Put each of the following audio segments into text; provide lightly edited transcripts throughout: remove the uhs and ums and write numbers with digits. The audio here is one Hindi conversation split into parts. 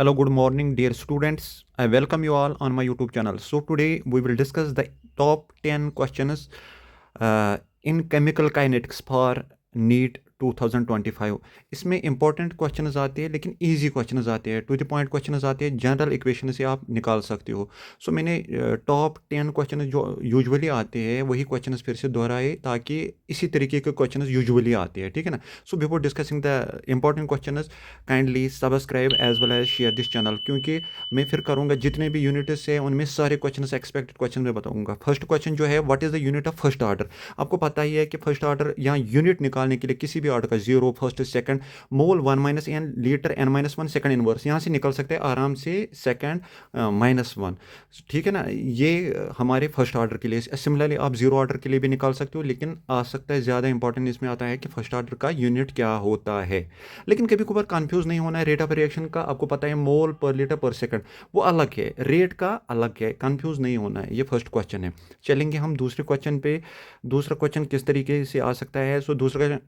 Hello, good morning, dear students. I welcome you all on my YouTube channel. So, today we will discuss the top 10 questions in chemical kinetics for NEET 2025. इसमें इंपॉर्टेंट क्वेश्चंस आते हैं लेकिन इजी क्वेश्चंस आते हैं, टू द पॉइंट क्वेश्चंस आते हैं, जनरल इक्वेशन से आप निकाल सकते हो. सो मैंने टॉप 10 क्वेश्चन जो यूजुअली आते हैं वही क्वेश्चंस फिर से दोहराए ताकि इसी तरीके के क्वेश्चंस यूजुअली आते हैं, ठीक है ना. So before discussing the important questions, kindly subscribe as well as share this channel, क्योंकि मैं फिर करूँगा जितने भी यूनिट्स हैं उनमें सारे क्वेश्चन एक्सपेक्टेड क्वेश्चन में बताऊँगा. फर्स्ट क्वेश्चन जो है, what is the unit of first order. आपको पता ही है कि फर्स्ट ऑर्डर यहाँ यूनिट निकालने के लिए किसी भी ऑर्डर का जीरो, फर्स्ट, सेकंड, मोल, 1 - n, litre n-1, second inverse, यहाँ से निकल सकते हैं आराम से सेकंड -1, ठीक है ना. ये हमारे फर्स्ट ऑर्डर के लिए. सिमिलरली आप जीरो ऑर्डर के लिए भी निकाल सकते हो, लेकिन आ सकता है ज़्यादा इंपॉर्टेंट इसमें आता है कि फर्स्ट ऑर्डर का यूनिट क्या होता है. लेकिन कभी कभार कंफ्यूज नहीं होना है. रेट ऑफ रिएक्शन का आपको पता है मोल पर लीटर पर सेकंड, वो अलग है, रेट का अलग है, कंफ्यूज नहीं होना है. ये फर्स्ट क्वेश्चन है. चलेंगे हम दूसरे क्वेश्चन पे. दूसरा क्वेश्चन किस तरीके से आ सकता है. सो दूसरा,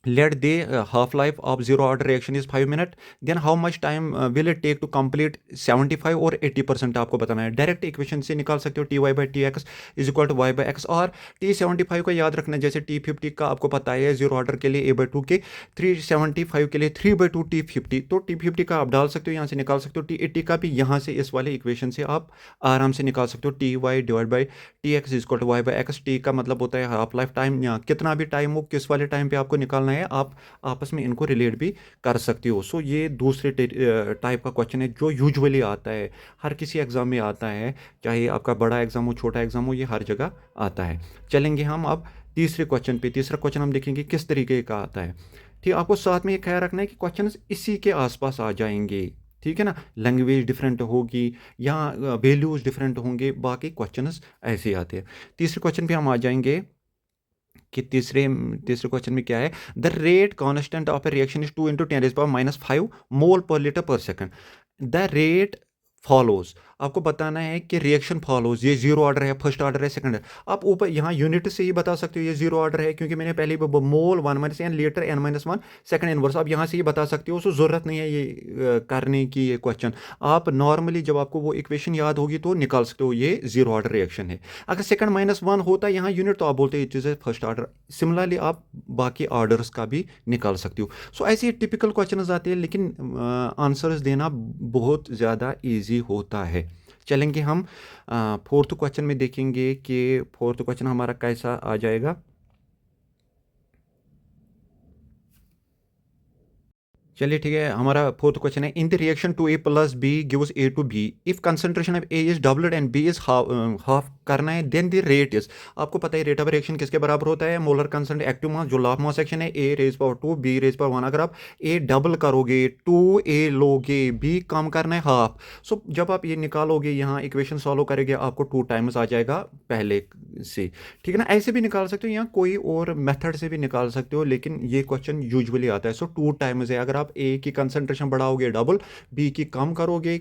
let the half life of zero order reaction is 5 minutes, then how much time will it take to complete 75 और 80%. आपको बताना है. डायरेक्ट इक्वेशन से निकाल सकते हो ty/tx is equal to y/x, और t75 को याद रखना. जैसे t50 का आपको पता है जीरो ऑर्डर के लिए a/2 के, 375 के लिए 3/2 t50, तो t50 का आप डाल सकते हो, यहाँ से निकाल सकते हो. t80 का भी यहाँ से इस वाले इक्वेशन से आप आराम से निकाल सकते हो. ty/tx is equal to y/x. t का मतलब होता है हाफ लाइफ टाइम, यहाँ कितना भी टाइम हो, किस वाले टाइम पे आपको निकालना है, आप आपस में इनको रिलेट भी कर सकते हो. सो ये दूसरे टाइप का क्वेश्चन है जो यूजुअली आता है, हर किसी एग्जाम में आता है, चाहे आपका बड़ा एग्जाम हो, छोटा एग्जाम हो, ये हर जगह आता है. चलेंगे हम अब तीसरे क्वेश्चन पे. तीसरा क्वेश्चन हम देखेंगे किस तरीके का आता है. ठीक, आपको साथ में ये ख्याल रखना है कि क्वेश्चन इसी के आसपास आ जाएंगे, ठीक है ना. लैंग्वेज डिफरेंट होगी या वैल्यूज डिफरेंट होंगे, बाकी क्वेश्चंस ऐसे आते हैं. तीसरे क्वेश्चन पे हम आ जाएंगे कि तीसरे तीसरे क्वेश्चन में क्या है. The rate constant of a reaction is 2 × 10⁻⁵ मोल पर लीटर पर सेकंड. द रेट फॉलोज, आपको बताना है कि रिएक्शन फॉलोज, ये जीरो ऑर्डर है, फर्स्ट ऑर्डर है, सेकंड है. आप ऊपर यहाँ यूनिट से ही बता सकते हो ये जीरो ऑर्डर है, क्योंकि मैंने पहले मोल 1 - n, litre n-1, second inverse, आप यहाँ से ही बता सकते हो. सो जरूरत नहीं है ये करने की. ये क्वेश्चन आप नॉर्मली जब आपको वो इक्वेशन याद होगी तो निकाल सकते हो, ये जीरो ऑर्डर रिएक्शन है. अगर सेकंड -1 होता है यहाँ यूनिट, तो आप बोलते it is first order. Similarly आप बाकी ऑर्डर्स का भी निकाल सकते हो. सो ऐसे टिपिकल क्वेश्चन आते हैं, लेकिन आंसर्स देना बहुत ज़्यादा ईजी होता है. चलेंगे हम फोर्थ क्वेश्चन में, देखेंगे कि फोर्थ क्वेश्चन हमारा कैसा आ जाएगा. चलिए ठीक है, हमारा फोर्थ क्वेश्चन है. In the reaction to A plus B gives A two B, if concentration of A is doubled and B is half करना है, देन द रेट इज. आपको पता है रेट ऑफ रिएक्शन किसके बराबर होता है. मोलर कंसंट एक्टिव मास जो लाफ मास सेक्शन है, A raise power 2 B raise power 1. अगर आप ए डबल करोगे, 2a लोगे, बी कम करना है हाफ. सो जब आप ये निकालोगे, यहाँ इक्वेशन सॉल्व करेंगे, आपको 2 टाइम्स आ जाएगा पहले से, ठीक है ना. ऐसे भी निकाल सकते हो, यहाँ कोई और मेथड से भी निकाल सकते हो, लेकिन ये क्वेश्चन यूजुअली आता है. सो 2 टाइम्स है. अगर आप ए की कंसंट्रेशन बढ़ाओगे डबल, बी की कम करोगे,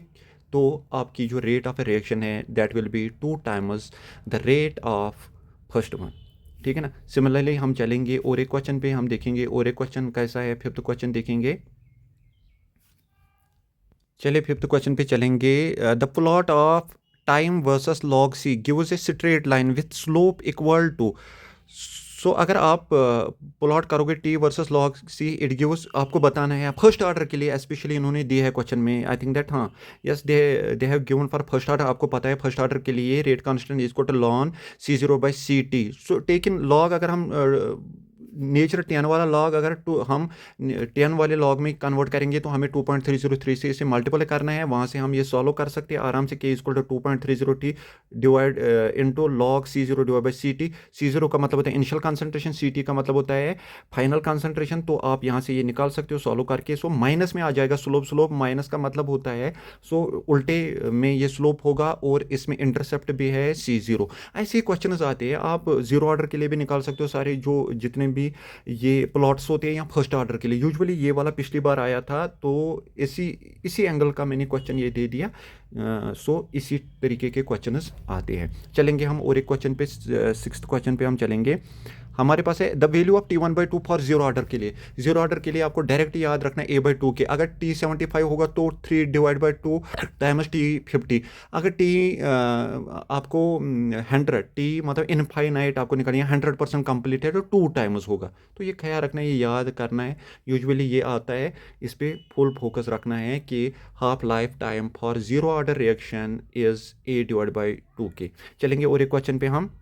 तो आपकी जो रेट ऑफ रिएक्शन है that will be 2 times the rate of first one, ठीक है ना. सिमिलरली हम चलेंगे और एक क्वेश्चन पे, हम देखेंगे और एक क्वेश्चन कैसा है. फिफ्थ क्वेश्चन देखेंगे. चलिए फिफ्थ क्वेश्चन पे चलेंगे. The plot of time versus log C gives a straight line with slope equal to. So अगर आप प्लॉट करोगे T versus log C, it gives, आपको बताना है फर्स्ट ऑर्डर के लिए स्पेशली इन्होंने दिया है क्वेश्चन में. आई थिंक दैट, हाँ, yes, they have given for first order. आपको पता है फर्स्ट ऑर्डर के लिए rate constant is equal to ln C0/Ct. So taken log, अगर हम नेचर 10 वाला लॉग अगर हम 10 वाले लॉग में कन्वर्ट करेंगे तो हमें 2.303 से इसे मल्टीप्लाई करना है. वहाँ से हम ये सॉल्व कर सकते हैं आराम से. k equal to 2.30t divide into log C0/Ct. C0 का मतलब होता है इनिशियल कंसंट्रेशन, Ct का मतलब होता है फाइनल कंसंट्रेशन. तो आप यहाँ से ये निकाल सकते हो सॉल्व करके. सो माइनस में आ जाएगा स्लोप माइनस का मतलब होता है, सो उल्टे में ये स्लोप होगा, और इसमें इंटरसेप्ट भी है C0. ऐसे क्वेश्चन आते हैं, आप जीरो ऑर्डर के लिए भी निकाल सकते हो सारे, जो जितने भी ये प्लॉट्स होते हैं, या फर्स्ट ऑर्डर के लिए. यूजुअली ये वाला पिछली बार आया था, तो इसी एंगल का मैंने क्वेश्चन ये दे दिया. सो इसी तरीके के क्वेश्चंस आते हैं। चलेंगे हम और एक क्वेश्चन पे, सिक्स्थ क्वेश्चन पे हम चलेंगे। हमारे पास है the value of T1/2 for zero order के लिए। जीरो ऑर्डर के लिए आपको डायरेक्ट याद रखना है A/2 के। अगर T75 होगा तो 3/2 टाइम्स T50। अगर T आपको 100 T मतलब इनफाइनाइट आपको निकालनी है, 100% कंप्लीट है तो 2 टाइम्स होगा। तो ये ख्याल रखना है, ये याद करना है। यूजुअली ये आता है, इस पर फुल फोकस रखना है कि half life time for zero order reaction is A/2 के। चलेंगे और एक क्वेश्चन पे हम।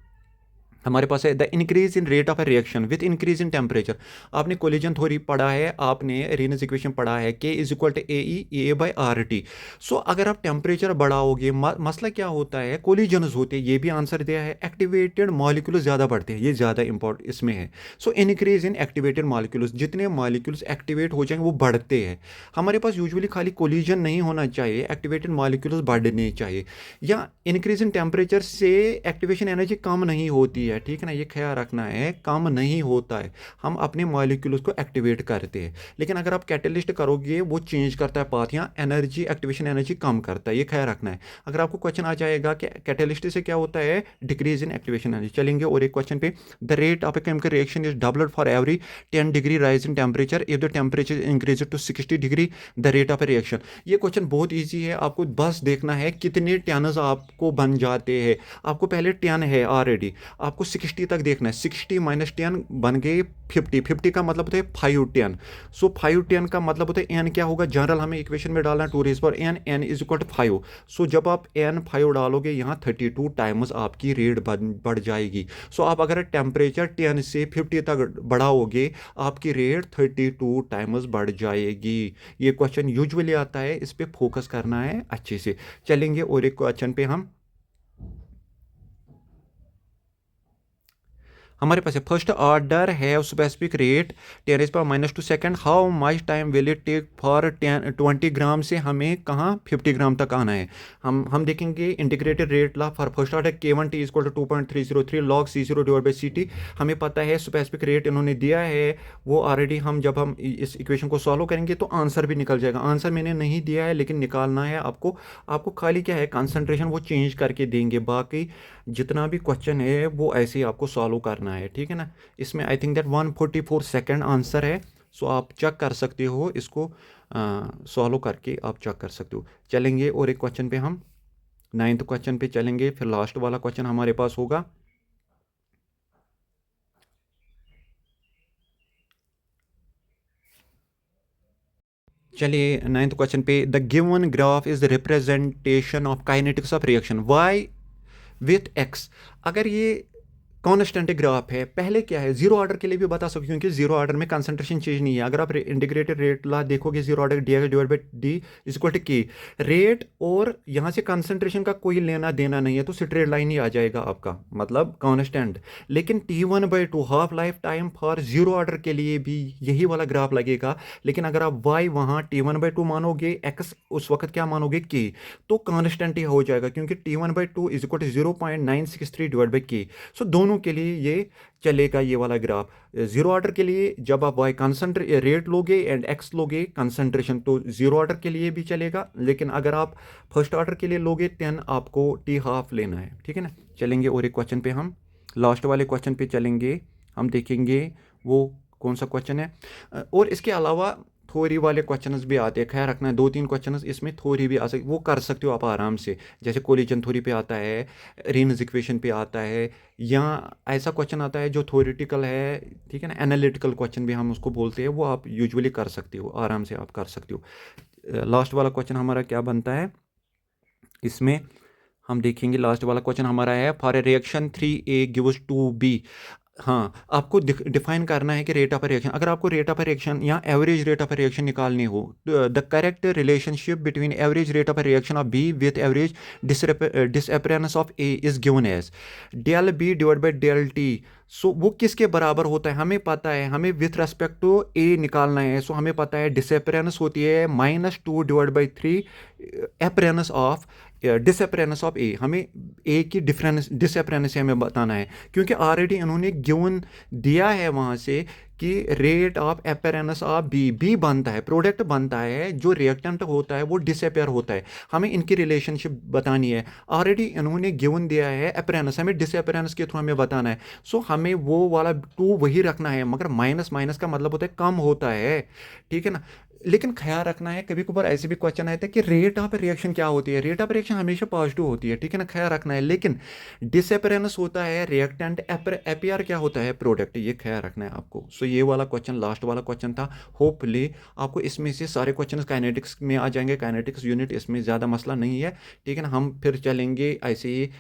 हमारे पास है the increase in rate of a reaction with increase in temperature. आपने कोलिजन थ्योरी पढ़ा है, आपने रेनॉल्ड्स इक्वेशन पढ़ा है, K is equal to AE/RT। So अगर आप टेम्परेचर बढ़ाओगे, मसला क्या होता है, कोलिजन्स होते हैं, ये भी आंसर दिया है, एक्टिवेटेड मॉलिक्यूल्स ज़्यादा बढ़ते हैं, ये ज़्यादा इंपॉर्टेंट इसमें है। So increase in activated molecules, जितने मॉलिक्यूल्स एक्टिवेट हो जाएंगे वो बढ़ते हैं। हमारे पास यूजुअली खाली कोलिजन नहीं होना चाहिए, एक्टिवेटेड मॉलिक्यूल्स बढ़ने चाहिए। या इंक्रीज इन टेम्परेचर से एक्टिवेशन एनर्जी कम नहीं होती है, ठीक है ना, ये ख्याल रखना है, कम नहीं होता है। हम अपने मॉलिक्यूल्स को एक्टिवेट करते हैं, लेकिन अगर आप कैटलिस्ट करोगे वो चेंज करता है पाथ, यहाँ एनर्जी एक्टिवेशन एनर्जी कम करता है, ये ख्याल रखना है। अगर आपको क्वेश्चन आ जाएगा कि कैटलिस्ट से क्या होता है, डिक्रीज इन एक्टिवेशन एनर्जी। चलेंगे और एक क्वेश्चन पे, the rate of a chemical reaction is doubled for every 10 degree rise in temperature if the temperature increase to 60 degree the rate of a reaction. ये क्वेश्चन बहुत ईजी है, आपको बस देखना है कितने टन्स आपको बन जाते हैं। आपको पहले 10 है ऑलरेडी, आपको 60 तक देखना है। 60 माइनस 10 बन गए 50। 50 का मतलब होता है 510। सो 510 का मतलब होता है n क्या होगा, जनरल हमें इक्वेशन में डालना है 2 रेज़ पर n इज इक्वल टू 5। सो जब आप n 5 डालोगे यहाँ 32 टाइम्स आपकी रेट बढ़ जाएगी। सो आप अगर टेम्परेचर 10 से 50 तक बढ़ाओगे आपकी रेट 32 टाइम्स बढ़ जाएगी। ये क्वेश्चन यूजुअली आता है, इस पर फोकस करना है अच्छे से। चलेंगे और एक क्वेश्चन पे हम। हमारे पास है फर्स्ट ऑर्डर है specific rate 10⁻² second, how much time will it take for 20 gram से हमें कहाँ 50 ग्राम तक आना है। हम देखेंगे integrated rate law for first order K1T equal to 2.303 log C0/Ct। हमें पता है स्पेसिफिक रेट इन्होंने दिया है, वो ऑलरेडी जब हम इस इक्वेशन को सॉल्व करेंगे तो आंसर भी निकल जाएगा। आंसर मैंने नहीं दिया है लेकिन निकालना है आपको खाली क्या है, कंसंट्रेशन वो चेंज करके देंगे, बाकी जितना भी क्वेश्चन है वो ऐसे ही आपको सॉल्व करना है, ठीक है ना। इसमें आई थिंक दैट 144 सेकेंड आंसर है। सो आप चेक कर सकते हो, इसको सॉल्व करके आप चेक कर सकते हो। चलेंगे और एक क्वेश्चन पे हम 9th क्वेश्चन पे चलेंगे, फिर लास्ट वाला क्वेश्चन हमारे पास होगा। चलिए 9th क्वेश्चन पे, the given graph is the representation of kinetics of reaction Y with X. अगर ये कॉन्स्टेंट ग्राफ है, पहले क्या है, जीरो ऑर्डर के लिए भी बता सकते हो क्योंकि जीरो ऑर्डर में कंसंट्रेशन चेंज नहीं है। अगर आप इंटीग्रेटेड रेट ला देखोगे, zero order D/D is equal to K rate, और यहाँ से कंसंट्रेशन का कोई लेना देना नहीं है, तो स्ट्रेट लाइन ही आ जाएगा आपका, मतलब कांस्टेंट। लेकिन T1/2 half life time for zero order के लिए भी यही वाला ग्राफ लगेगा, लेकिन अगर आप y वहाँ T1/2 मानोगे, x उस वक्त क्या मानोगे K, तो कांस्टेंट ही हो जाएगा क्योंकि T1/2 is equal to 0.963/K। सो दोनों के लिए ये चलेगा ये वाला ग्राफ। जीरो ऑर्डर के लिए जब आप वाई कंसंट्रेट रेट लोगे एंड एक्स लोगे कंसंट्रेशन, तो जीरो ऑर्डर के लिए भी चलेगा, लेकिन अगर आप फर्स्ट ऑर्डर के लिए लोगे 10 आपको T हाफ लेना है, ठीक है ना। चलेंगे और एक क्वेश्चन पे हम, लास्ट वाले क्वेश्चन पे चलेंगे, हम देखेंगे वो कौन सा क्वेश्चन है। और इसके अलावा थ्योरी वाले क्वेश्चंस भी आते हैं, ख्याल रखना है 2-3 क्वेश्चंस इसमें थ्योरी भी आ सकती, वो कर सकते हो आप आराम से, जैसे कोलिजन थ्योरी पे आता है, रेनॉल्ड्स इक्वेशन पे आता है, या ऐसा क्वेश्चन आता है जो थ्योरेटिकल है, ठीक है ना, एनालिटिकल क्वेश्चन भी हम उसको बोलते हैं, वो आप यूजुअली कर सकते हो, आराम से आप कर सकते हो। लास्ट वाला क्वेश्चन हमारा क्या बनता है, इसमें हम देखेंगे लास्ट वाला क्वेश्चन हमारा है for a reaction 3A gives 2B। हाँ, आपको डिफाइन करना है कि रेट ऑफ रिएक्शन, अगर आपको रेट ऑफ रिएक्शन या एवरेज रेट ऑफ रिएक्शन निकालनी हो, the correct relationship between average rate of reaction of B with average disappearance of A is given as del B divide by del T। So वो किसके बराबर होता है, हमें पता है, हमें विथ रेस्पेक्ट टू ए निकालना है। सो हमें पता है डिसअपीयरेंस होती है -2 divide by 3 appearance of disappearance of A, हमें ए की डिफरेंस डिसअपेरेंस हमें बताना है, क्योंकि ऑलरेडी इन्होंने गिवन दिया है वहाँ से कि rate of appearance of B, B बनता है, प्रोडक्ट बनता है, जो रिएक्टेंट होता है वो डिसअपेयर होता है, हमें इनकी रिलेशनशिप बतानी है। ऑलरेडी इन्होंने गिवन दिया है अपेरेंस, हमें डिसअपेरेंस के थ्रू हमें बताना है। सो हमें वो वाला टू वही रखना है, मगर माइनस माइनस का मतलब होता है कम होता है, ठीक है ना। लेकिन ख्याल रखना है, कभी कभार ऐसे भी क्वेश्चन आते हैं कि रेट ऑफ रिएक्शन क्या होती है, रेट ऑफ रिएक्शन हमेशा पॉजिटिव होती है, ठीक है ना, ख्याल रखना है। लेकिन डिसअपेरेंस होता है रिएक्टेंट, एपीआर क्या होता है प्रोडक्ट, ये ख्याल रखना है आपको। सो ये वाला क्वेश्चन लास्ट वाला क्वेश्चन था। होपफुली आपको इसमें से सारे क्वेश्चन काइनेटिक्स में आ जाएंगे, काइनेटिक्स यूनिट इसमें ज़्यादा मसला नहीं है, ठीक है ना। हम फिर चलेंगे ऐसे ही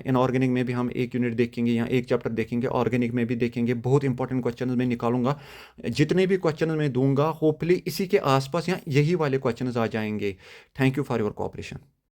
इनऑर्गेनिक में भी हम एक यूनिट देखेंगे, यहाँ एक चैप्टर देखेंगे, ऑर्गेनिक में भी देखेंगे। बहुत इंपॉर्टेंट क्वेश्चन मैं निकालूंगा, जितने भी क्वेश्चन मैं दूंगा होपफुली इसी के आसपास या यही वाले क्वेश्चन आ जाएंगे। Thank you for your cooperation.